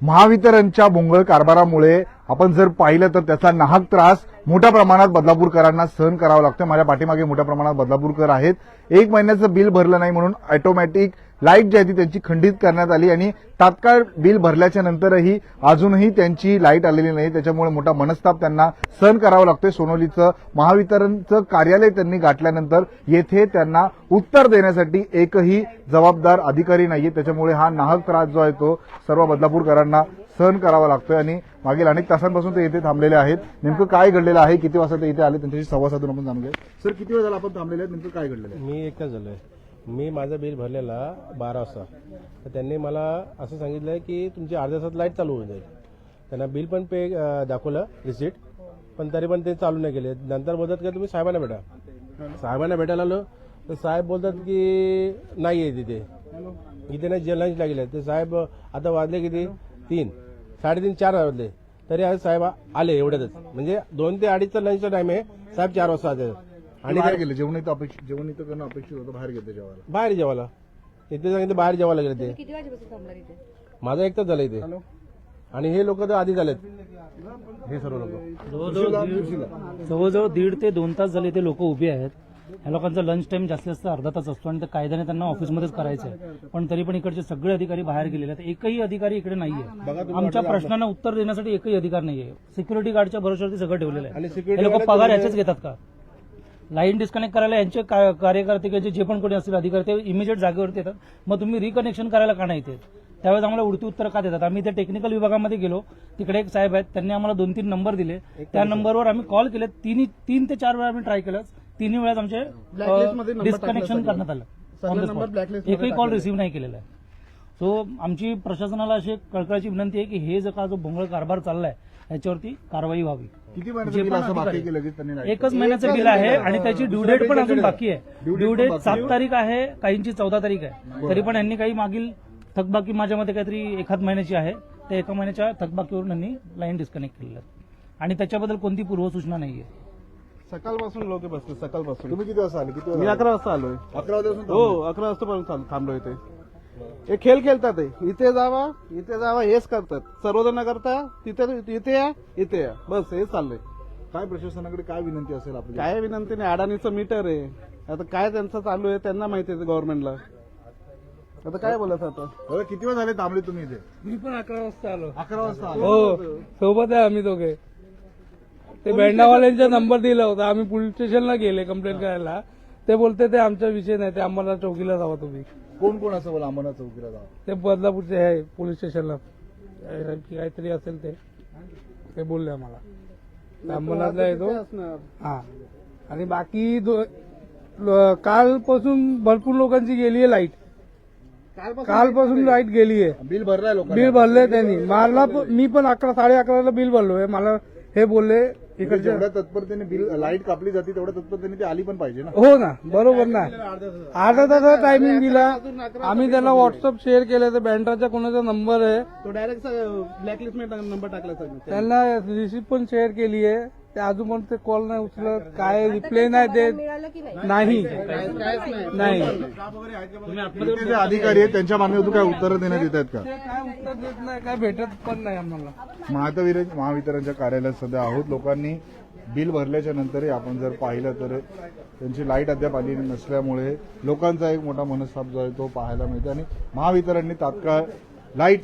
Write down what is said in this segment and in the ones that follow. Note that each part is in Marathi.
महावितरणच्या भोंगळ कारभारामुळे आपण जर पाहिलं तर त्याचा नाहक त्रास मोठ्या प्रमाणात बदलापूरकरांना सहन करावा लागतो। माझ्या पाठीमागे मोठ्या प्रमाणात बदलापूरकर आहेत। 1 महिन्याचं बिल भरलं नाही म्हणून ऑटोमॅटिक लाईट जी आहे ती त्यांची खंडित करण्यात आली आणि तात्काळ बिल भरल्याच्या नंतरही अजूनही त्यांची लाईट आलेली नाही। त्याच्यामुळे मोठा मनस्ताप त्यांना सहन करावा लागतोय। सोनोलीचं महावितरणचं कार्यालय त्यांनी गाठल्यानंतर येथे त्यांना उत्तर देण्यासाठी एकही जबाबदार अधिकारी नाहीये। त्याच्यामुळे हा नाहक त्रास जो आहे तो सर्व बदलापूरकरांना सहन करावा लागतोय आणि मागील अनेक तासांपासून ते इथे थांबलेले आहेत। नेमकं काय घडलेलं आहे, किती वाजता ते इथे आले, त्यांच्याशी संवाद साधून आपण जाणूया। सर, किती वेळ झाला आपण थांबलेले आहेत, नेमकं काय घडलेलं आहे? मी एकटा झालोय। मी माझं बिल भरलेला 12 वाजता, तर त्यांनी मला असं सांगितलं की तुमची अर्ध्या तासात लाईट चालू होऊन जाईल। त्यांना बिल पण पे दाखवलं रिसिट, पण तरी पण ते चालू नाही केले। नंतर बोलतात की तुम्ही साहेबांना भेटा। साहेबांना भेटायला आलो तर साहेब बोलतात की नाही आहे इथे नाही, लंचला गेले। ते साहेब आता वाजले किती 3, 3:30, 4 वाजले तरी आज साहेब आले एवढ्यातच, म्हणजे 2 ते 2:30चा लंचचा टाइम आहे, साहेब 4 वाजता आले आणि बाहेर गेले। जेवण इथं करणं अपेक्षित होतं, बाहेर गेले जेवायला। बाहेर जेवायला इथे सांगितलं, बाहेर जेवायला गेले ते। किती वाजेपासून थांबला तिथे? माझं एकटाच झालं इथे आणि हे लोक तर आधी झालेत, हे सर्व लोक जवळजवळ 1.5 ते 2 तास झाले ते लोक उभे आहेत। ह्या लोकांचा लंच टाइम जास्तीत जास्त अर्धा तास असतो आणि ते कायद्याने त्यांना ऑफिसमध्येच करायचं आहे, पण तरी पण इकडचे सगळे अधिकारी बाहेर गेलेले आहेत। एकही अधिकारी इकडे नाहीये। आमच्या प्रश्नांना उत्तर देण्यासाठी एकही अधिकार नाहीये। सिक्युरिटी गार्डच्या भरोश्यावरती सगळं ठेवलेलं आहे। हे लोक पगार याचेच घेतात का? लाईन डिस्कनेक्ट करायला यांचे कार्यकर्ते किंवा जे पण कोणी असतील अधिकारी ते इमिजिएट जागेवरती येतात, मग तुम्ही रिकनेक्शन करायला का नाही येते? त्यावेळेस आम्हाला उडती उत्तर का देतात? आम्ही त्या टेक्निकल विभागामध्ये गेलो, तिकडे एक साहेब आहेत, त्यांनी आम्हाला 2-3 नंबर दिले। त्या नंबरवर आम्ही कॉल केले, 3 ते 4 वेळा आम्ही ट्राय केलं, 3 वेळेस आमचे डिस्कनेक्शन करण्यात आलं। एकही कॉल रिसिव्ह नाही केलेला आहे। सो आमची प्रशासनाला अशी कळकळीची विनंती आहे की हे जो का जो भोंगळ कारभार चाललाय याच्यावरती कारवाई व्हावी। किती महिन्याचं बिल असं बाकी केलं की त्यांनी नाही? 1च महिन्याचं बिल आहे आणि त्याची ड्यू डेट पण अजून बाकी आहे। ड्यू डेट 7 तारीख आहे, काहींची 14 तारीख आहे, तरी पण यांनी काही मागील थकबाकी माझ्यामध्ये काहीतरी 1 महिन्याची आहे, त्या 1 महिन्याच्या थकबाकीवरून यांनी लाईन डिस्कनेक्ट केलेली आहे आणि त्याच्याबद्दल कोणती पूर्वसूचना नाहीये। सकाळपासून लोक बसले, सकाळपासून। तुम्ही किती वाजता आले? किती मी 11 वाजता आलोय। 11 वाजल्यापासून हो, 11 वाजतापासून थांबलो इथे। हे खेळ खेळतात, इथे जावा हेच करतात, सर्वजण करता, इथे या बस हेच चाललंय। काय प्रशासनाकडे काय विनंती असेल आपली? काय विनंती नाही, अडाणीचं मीटर आहे, आता काय त्यांचं चालू आहे त्यांना माहिती आहे गव्हर्नमेंटला, आता काय बोलायचं आता? दादा, किती वेळ झाले थांबले तुम्ही इथे? मी पण 11 वाजता आलो। 11 वाजता आले? हो, सोबत आहे आम्ही दोघे। ते बँडावाल्यांचा नंबर दिला होता, आम्ही पोलीस स्टेशनला गेले कंप्लेंट करायला। ते बोलते ते आमचा विषय नाही, ते आम्हाला चौकीला जावा तुम्ही। कोण कोण असं बोला आम्हाला चौकीला जावं? ते बदलापूरचे आहे, पोलीस स्टेशनला काहीतरी असेल ते बोलले आम्हाला। अंबरनाथला येतो हा, आणि बाकी कालपासून भरपूर लोकांची गेली आहे लाईट। कालपासून लाईट गेली आहे। बिल भरलाय लोकांनी? बिल भरले त्यांनी, मला मी पण 11-11:30ला बिल भरलोय। मला हे बोलले इकडचे जेवढ्या तत्परतेने बिल लाईट कापली जाते तेवढ्या तत्परतेने ती आली पण पाहिजे ना। हो ना, बरोबर ना। अर्धा तासाचा टायमिंग दिला, आम्ही त्यांना व्हॉट्सअप शेअर केलं, तर बँडाचा कोणाचा नंबर आहे तो डायरेक्ट ब्लॅकलिस्ट मध्ये नंबर टाकला सर, त्यांना रिसिप्ट पण शेअर केली आहे, ते अजून पण ते कॉल नाही उचलत, काय रिप्लाय नाही देत, मिळालं की नाही? नाही। इथे जे अधिकारी आहेत त्यांच्या मागणीतून काय उत्तरं देण्यात येत आहेत का? काय उत्तर देत नाही, काय भेटत पण नाही आम्हाला। महावितरणच्या कार्यालयात सध्या आहोत। लोकांनी बिल भरल्याच्या नंतरही आपण जर पाहिलं तर त्यांची लाईट अद्याप आली नसल्यामुळे लोकांचा एक मोठा मनस्ताप जो आहे तो पाहायला मिळतो आणि महावितरणने तात्काळ लाईट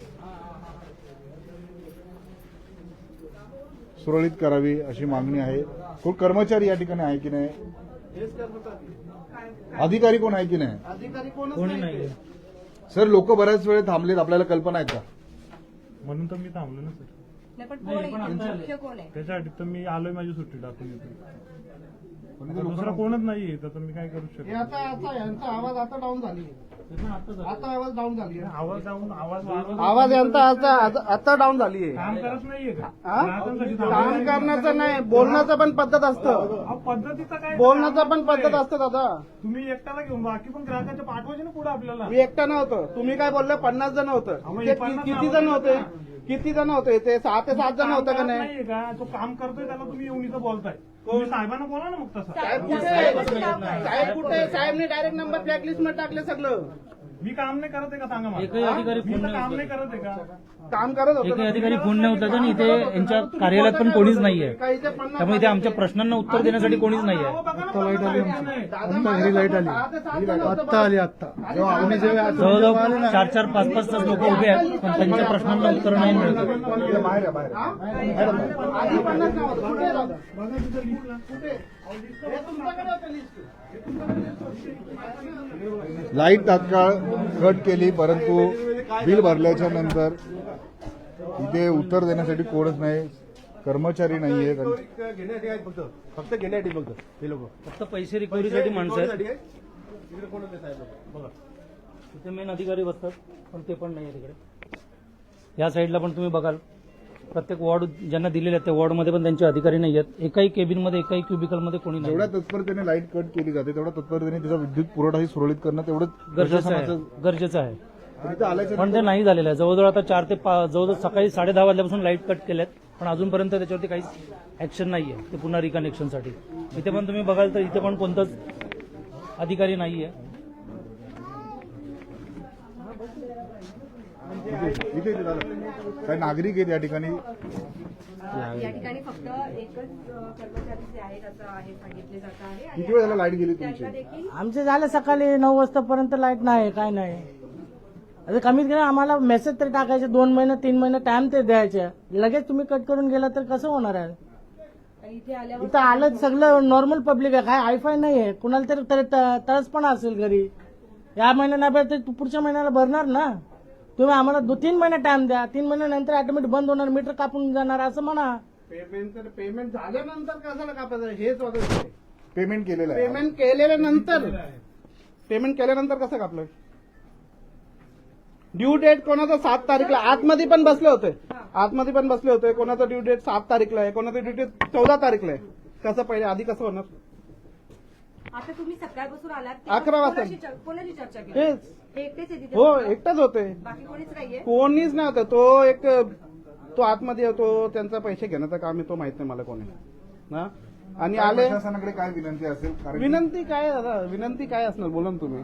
सुरळीत करावी अशी मागणी आहे। कोण कर्मचारी या ठिकाणी आहे की नाही? अधिकारी कोण आहे की नाही? अधिकारी कोणी नाही। सर, लोक बऱ्याच वेळ थांबलेत, आपल्याला कल्पना आहेत का? म्हणून तर मी थांबलो ना सर, नाही, पण कोण आहे? मुख्य कोण आहे? त्याच्यासाठी तर मी आलोय माझी सुट्टी टाकून येतो। दुसरा कोणच नाहीये तर मी काय करू शकतो? यांचा आवाज आता डाऊन झाली, आता आवाज डाऊन झाली, आवाज जाऊन आवाज यांचा आता डाऊन झाली आहे। काम करत नाहीये का? काम करण्याचं नाही, बोलण्याचं पण पद्धत असतं, पद्धतीचं काय? बोलण्याचं पण पद्धत असतं दादा। तुम्ही एकट्याला घेऊन बाकी पण ग्राहकांच्या पाठवायचे ना पुढे आपल्याला। मी एकटा नव्हतं, तुम्ही काय बोलले 50 जण होतं, किती जण होते? किती जण होते? ते 6 ते 7 जण होतं का नाही? नाहीये का? जो काम करतोय त्याला तुम्ही येऊन इथं बोलताय, तुम्ही साहेबांना बोला ना मग तसं। साहेब कुठे? साहेबने डायरेक्ट नंबर ब्लॅकलिस्ट मध्ये टाकले सगळं। मी काम नाही करत आहे का सांगा मला. एकही अधिकारी मी फोन तर नाही काम उचलत. नाही करत आहे का. काम करत होतो एकही ना. अधिकारी फोन नाही उचलत आणि इथे यांच्या कार्यालयात पण कोणीच नाहीये. त्यामुळे इथे आमच्या प्रश्नांना उत्तर देण्यासाठी कोणीच नाहीये. आता लाईट आली आमची. आता घरी लाईट आली. आत्ता आली आत्ता. जवळजवळ 4-5 तास लोक उभे आहेत पण त्यांच्या प्रश्नांना उत्तर नाही मिळत. बाहेर आहे, बाहेर आहे. आधी 50 नाव होतं. कुठे आहे दादा? कुठे? हे तुमच्याकडे होतं लिस्ट. लाईट तात्काळ कट केली, परंतु बिल भरल्याच्या नंतर इथे उत्तर देण्यासाठी कोणच नाही, कर्मचारी नाहीये. घेण्यासाठी आहेत फक्त घेण्यासाठी फक्त हे लोक. फक्त पैसे रिकव्हरीसाठी माणसं आहेत. इकडे कोण होते साहेब लोक? बघा तिथे मेन अधिकारी बसतात पण ते पण नाहीये तिकडे. या साईडला पण तुम्ही बघाल प्रत्येक वॉर्ड ज्यांना दिलेले आहेत त्या वॉर्डमध्ये पण त्यांचे अधिकारी नाही आहेत. एकाही केबिनमध्ये एकाही क्युबिकलमध्ये कोणी नाही. जेवढ्या तत्परतेने लाईट कट केली जाते तेवढ्या तत्परतेने तिचा विद्युत पुरवठाही सुरळीत करणं तेवढंच गरजेचं आहे. प्रशासनाचं. गरजेचं आहे पण इथं आल्याच्या पण ते नाही झालेलं आहे. जवळजवळ आता 4 ते 5 जवळजवळ सकाळी 10:30 वाजल्यापासून लाईट कट केल्यात पण अजूनपर्यंत त्याच्यावरती काहीच ऍक्शन नाहीये ते पुन्हा रिकनेक्शनसाठी. इथे पण तुम्ही बघाल तर इथे पण कोणताच अधिकारी नाहीये. इथे झालं. काही नागरिक आहेत या ठिकाणी. या ठिकाणी फक्त एकच कर्मचारी जे आहेत असं आहे सांगितले जात आहे आणि किती वेळ झाला लाईट गेली त्यांना तुमची? देखील आमचे झालं सकाळी 9 वाजतापर्यंत लाईट नाही काय नाही. आता कमीत कमी आम्हाला मेसेज तरी टाकायचे 2 महिने 3 महिने टाइम ते द्यायचे. लगेच तुम्ही कट करून गेला तर कसं होणार आहे. आणि इथे आल्यावर इथं आलं सगळं नॉर्मल पब्लिक आहे काय हायफाय नाही आहे. कुणाला तरी तळसपणा असेल घरी. या महिन्यात नाही भरत तर पुढच्या महिन्याला भरणार ना. तुम्ही आम्हाला 3 महिने टाइम द्या. 3 महिन्यानंतर ऑटोमॅटिक बंद होणार मीटर कापून जाणार असं म्हणा. पेमेंट झाल्यानंतर कशाला कापायचं हेच वाटत. पेमेंट केलेलं आहे. पेमेंट केल्यानंतर कसं कापलं. ड्यू डेट कोणाचा 7 तारीखला आतमध्ये पण बसले होते. कोणाचा ड्यू डेट 7 तारीखला आहे, कोणाचा ड्यू डेट 14 तारीखला आहे. कसं पहिले आधी कसं होणार. आता तुम्ही सकाळपासून आलात 11 वाजता. कोणाची चर्चा केली. हेच हे एकटेच आहे तिथे. हो एकटाच होते. बाकी कोणीच नाहीये. कोणीच नाही होतं. तो आतमध्ये होतो त्यांचा पैसे घेण्याचं काम आहे तो माहित नाही मला कोणी ना. आणि आले प्रशासनाकडे काय विनंती असेल? कारण विनंती काय दादा विनंती काय असणार बोला ना तुम्ही.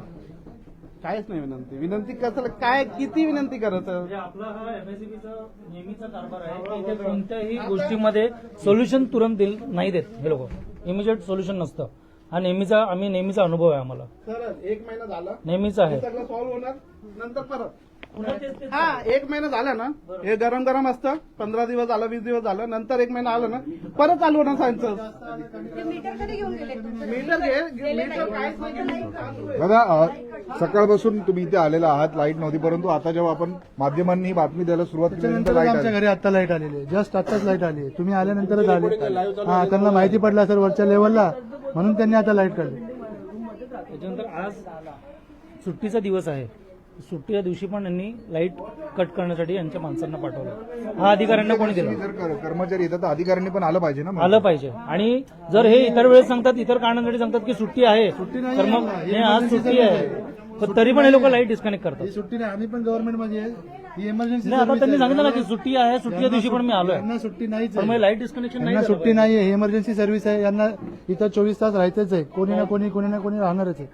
कायच नाही विनंती कसं काय किती विनंती करायचं. म्हणजे आपला हा एमएससीबीचा नेहमीचा कारभार आहे की इथे कोणत्याही गोष्टीमध्ये सोल्युशन तुरंत नाही देत हे लोक. इमिजिएट सोल्युशन नसतं. हा आम्ही नेहमीचा अनुभव आहे आम्हाला. सर 1 महिना झाला नेहमीच आहे. सगळं सॉल्व्ह होणार नंतर परत. हा 1 महिना झाला ना हे गरम असतं. 15 दिवस झालं 20 दिवस झालं नंतर 1 महिना आलं ना परत चालू होणार सायन्सचं. ते मीटर कधी घेऊन गेले तुमचं? मीटर काहीच नाही. दादा, सकाळपासून तुम्ही इथे आलेला आहात, लाईट नव्हती, परंतु आता जेव्हा आपण माध्यमांनी बातमी द्यायला सुरुवात केली त्याच्यानंतर लाईट आमच्या आली. घरी आता लाईट आलेली आहे. जस्ट आताच लाईट आली आहे. तुम्ही आल्यानंतरच आले. हा त्यांना माहिती पडलं असेल वरच्या लेवलला म्हणून त्यांनी आता लाईट काढली. त्याच्यानंतर आज सुट्टीचा दिवस आहे. सुट्टीच्या दिवशी पण यांनी लाईट कट करण्यासाठी यांच्या माणसांना पाठवलं. हा अधिकाऱ्यांना कोणी दिला. जर कर्मचारी येतात तर अधिकाऱ्यांनी पण आलं पाहिजे ना. आलं पाहिजे. आणि जर हे इतर वेळेस सांगतात इतर कारणांसाठी सांगतात की सुट्टी आहे तर मग हे आज सुट्टी आहे पण तरी पण हे लोक लाईट डिस्कनेक्ट करतात. ही सुट्टी नाही. आम्ही पण गव्हर्नमेंट मध्ये आहे. ही इमर्जन्सी नाही, आता त्यांनी सांगितलं ना की सुट्टी आहे सुट्टीच्या दिवशी पण मी आलोय यांना सुट्टी नाहीच पण मग आहे. लाईट डिस्कनेक्शन नाही यांना झालं सुट्टी नाहीये. ही इमर्जन्सी सर्व्हिस आहे. यांना इथं 24 तास राहायचंच आहे. कोणी ना कोणी राहणारच आहे.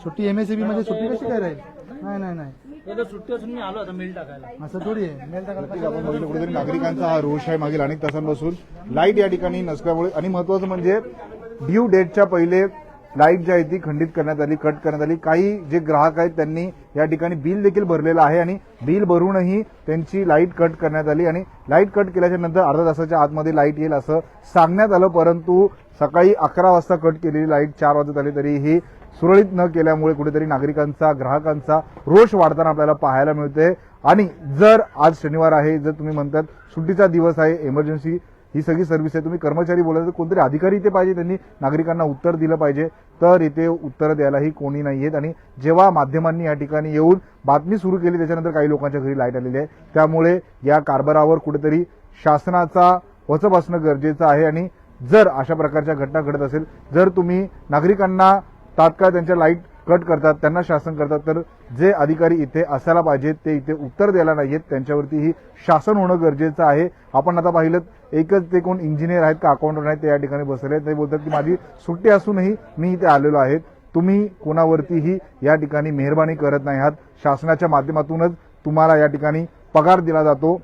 सुट्टी एमएससीबी मध्ये सुट्टी कशी काय राहील. नाही पाहिजे. तर सुट्टी असून मी आलो आता मेल टाकायला. असं थोडी आहे. मेल टाकायला पाहिजे. आपण बघितलं कुठेतरी नागरिकांचा हा रोष आहे मागील अनेक तासांपासून. लाईट या ठिकाणी नसल्यामुळे आणि महत्वाचं म्हणजे ड्यू डेटच्या पहिले लाईट जी आहे ती खंडित करण्यात आली, कट करण्यात आली. काही जे ग्राहक आहेत त्यांनी या ठिकाणी बिल देखील भरलेलं आहे आणि बिल भरूनही त्यांची लाईट कट करण्यात आली आणि लाईट कट केल्याच्या नंतर अर्ध्या तासाच्या आतमध्ये लाईट येईल असं सांगण्यात आलं. परंतु सकाळी 11 वाजता कट केलेली लाईट 4 वाजत आली तरीही सुरळीत न केल्यामुळे कुठेतरी नागरिकांचा ग्राहकांचा रोष वाढताना आपल्याला पाहायला मिळतोय. आणि जर आज शनिवार आहे, जर तुम्ही म्हणतात सुट्टीचा दिवस आहे, इमर्जन्सी ही सगळी सर्व्हिस आहे, तुम्ही कर्मचारी बोलायचं तर कोणतरी अधिकारी इथे पाहिजे, त्यांनी नागरिकांना उत्तर दिलं पाहिजे. तर इथे उत्तर द्यायलाही कोणी नाहीयेत. आणि जेव्हा माध्यमांनी या ठिकाणी येऊन बातमी सुरू केली त्याच्यानंतर काही लोकांच्या घरी लाईट आलेली आहे. त्यामुळे या कारभारावर कुठेतरी शासनाचा वचप असणं गरजेचं आहे. आणि जर अशा प्रकारच्या घटना घडत असेल, जर तुम्ही नागरिकांना तात्काळ त्यांच्या लाईट कट करतात, त्यांना शासन करतात, तर जे अधिकारी इथे असायला पाहिजेत ते इथे उत्तर द्यायला नाहीयेत. त्यांच्यावरतीही शासन होणं गरजेचं आहे. आपण आता पाहिलं एकच ते कोण इंजिनियर आहेत का अकाउंटंट आहेत ते या ठिकाणी बसले आहेत. ते बोलतात की माझी सुट्टी असूनही मी इथे आलेलो आहे. तुम्ही कोणावरतीही या ठिकाणी मेहरबानी करत नाही आहात. शासनाच्या माध्यमातूनच तुम्हाला या ठिकाणी पगार दिला जातो.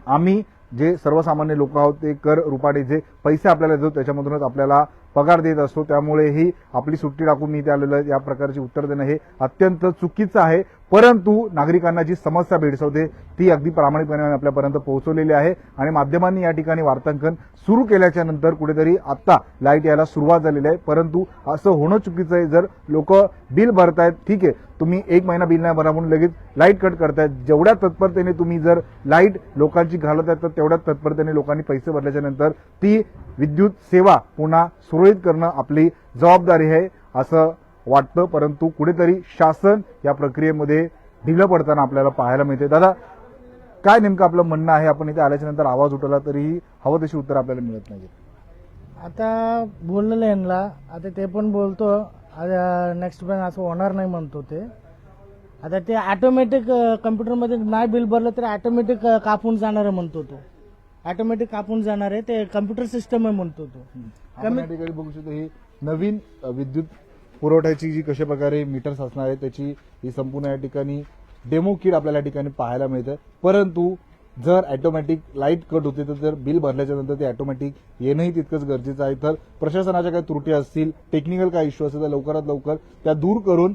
आम्ही जे सर्वसामान्य लोक आहोत ते कर रुपाटे जे पैसे आपल्याला देतो त्याच्यामधूनच आपल्याला पगार देत असतो. त्यामुळेही आपली सुट्टी टाकून मी इथे आलेलो आहे. या प्रकारची उत्तर देणं हे अत्यंत चुकीचं आहे. परंतु नागरिकांना जी समस्या भेडसावते ती अगदी प्रामाणिकपणे आपल्यापर्यंत पोहोचवलेली आहे आणि माध्यमांनी या ठिकाणी वार्तांकन सुरू केल्याच्या नंतर कुठेतरी आता लाईट यायला सुरुवात झालेली आहे. परंतु असं होणं चुकीचं आहे. जर लोक बिल भरतायत ठीक आहे, तुम्ही 1 महिना बिल नाही भरा म्हणून लगेच लाईट कट करतायत. जेवढ्या तत्परतेने तुम्ही जर लाईट लोकांची घालत आहेत तर तेवढ्याच तत्परतेने लोकांनी पैसे भरल्याच्या नंतर ती विद्युत सेवा पुन्हा सुरळीत करणं आपली जबाबदारी आहे असं वाटतं. परंतु कुठेतरी शासन या प्रक्रियेमध्ये ढिलं पडताना आपल्याला पाहायला मिळते. दादा, काय नेमकं आपलं म्हणणं आहे? आपण इथे आल्याच्या नंतर आवाज उठवला तरीही हवं तशी उत्तर आपल्याला मिळत नाही. आता बोललेलं यांना, आता ते पण बोलतो नेक्स्ट पण असं होणार नाही म्हणतो ते. आता ते ऑटोमॅटिक कम्प्युटरमध्ये नाही बिल भरलं तर ऑटोमॅटिक कापून जाणार आहे म्हणतो तो. ऑटोमॅटिक कापून जाणार आहे, ते कम्प्युटर सिस्टम आहे म्हणतो तो. आपण या ठिकाणी बघू शकतो ही नवीन विद्युत पुरवठ्याची जी कशा प्रकारे मीटर्स असणार आहे त्याची ही संपूर्ण या ठिकाणी डेमो किट आपल्याला या ठिकाणी पाहायला मिळतं. परंतु जर ऑटोमॅटिक लाईट कट होते तर जर बिल भरल्याच्या नंतर ते ऑटोमॅटिक येणंही तितकंच गरजेचं आहे. तर प्रशासनाच्या काही त्रुटी असतील, टेक्निकल काही इश्यू असेल तर लवकरात लवकर त्या दूर करून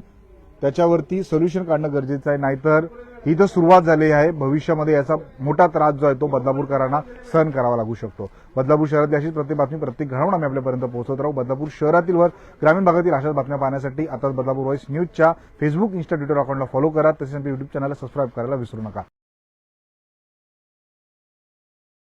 त्याच्यावरती सोल्युशन काढणं गरजेचं आहे. नाहीतर ही तर सुरुवात झाली आहे, भविष्यामध्ये याचा मोठा त्रास जो आहे तो बदलापूरकरांना सहन करावा लागू शकतो. बदलापूर शहरातली अशीच प्रत्येक बातमी, प्रत्येक घडामोड आम्ही आपल्यापर्यंत पोहोचवत राहू. बदलापूर शहरातील वर ग्रामीण भागातील अशाच बातम्या पाहण्यासाठी आता बदलापूर व्हॉइस न्यूजच्या फेसबुक, इंस्टा, ट्विटर अकाउंटला फॉलो करा. तसेच युट्यूब चॅनलला सबस्क्राईब करायला विसरू नका.